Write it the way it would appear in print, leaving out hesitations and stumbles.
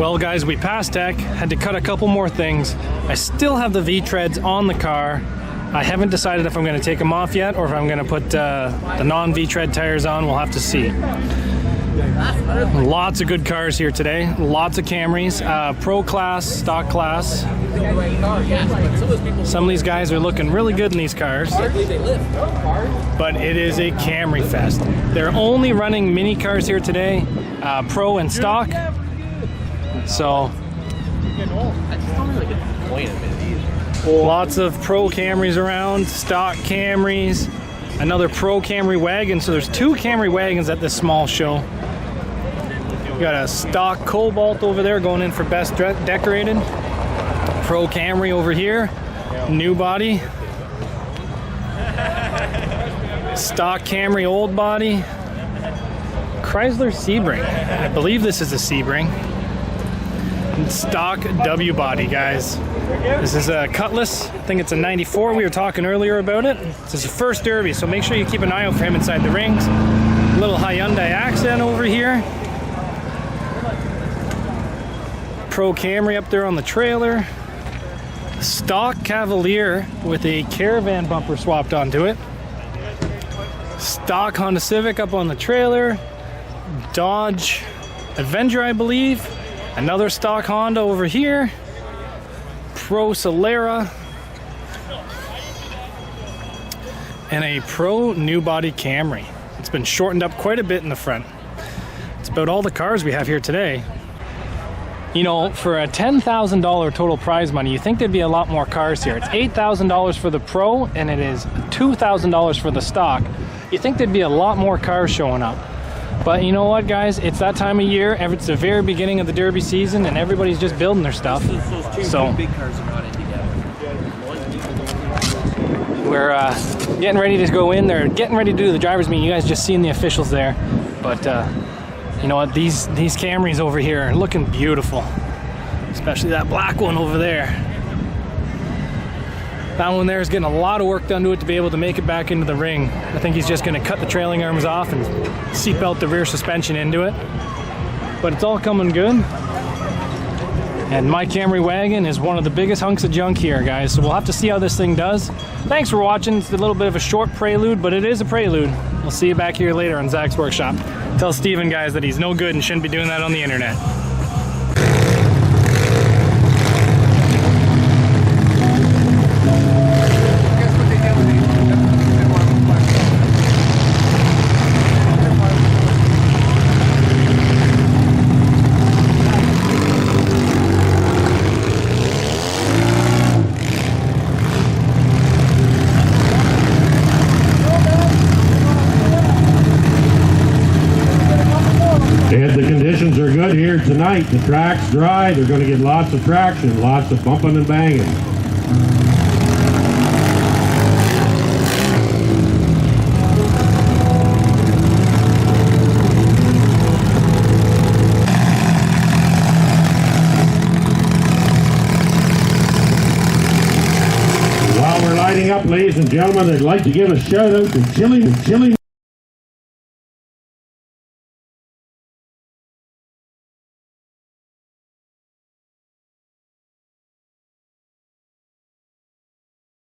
Well guys, we passed tech, had to cut a couple more things. I still have the V-treads on the car. I haven't decided if I'm going to take them off yet or if I'm going to put the non-V-tread tires on. We'll have to see. Lots of good cars here today. Lots of Camrys, Pro class, stock class. Some of these guys are looking really good in these cars. But it is a Camry fest. They're only running mini cars here today, Pro and stock. So lots of Pro Camrys around, stock Camrys, another Pro Camry wagon. So there's two Camry wagons at this small show. You got a stock Cobalt over there going in for best decorated. Pro Camry over here, new body. Stock Camry old body. Chrysler Sebring. I believe this is a Sebring. Stock W body, guys. This is a Cutlass. I think it's a 94. We were talking earlier about it. This is the first Derby, so make sure you keep an eye out for him inside the rings. A little Hyundai accent over here. Pro Camry up there on the trailer. Stock Cavalier with a Caravan bumper swapped onto it. Stock Honda Civic up on the trailer. Dodge Avenger, I believe. Another stock Honda over here. Pro Solera. And a Pro new body Camry. It's been shortened up quite a bit in the front. It's about all the cars we have here today. You know, for a $10,000 total prize money, you think there'd be a lot more cars here. It's $8,000 for the Pro, and it is $2,000 for the stock. You think there'd be a lot more cars showing up. But you know what, guys? It's that time of year. It's the very beginning of the Derby season, and everybody's just building their stuff. So big cars are not in together. We're getting ready to go in. They're getting ready to do the driver's meeting. You guys just seen the officials there. But you know what? These Camrys over here are looking beautiful. Especially that black one over there. That one there is getting a lot of work done to it to be able to make it back into the ring. I think he's just going to cut the trailing arms off and seatbelt the rear suspension into it. But it's all coming good. And my Camry wagon is one of the biggest hunks of junk here, guys. So we'll have to see how this thing does. Thanks for watching. It's a little bit of a short prelude, but it is a prelude. We'll see you back here later on Zach's Workshop. Tell Steven, guys, that he's no good and shouldn't be doing that on the internet. And the conditions are good here tonight. The track's dry. They're going to get lots of traction, lots of bumping and banging. While we're lighting up, ladies and gentlemen, I'd like to give a shout out to Chili.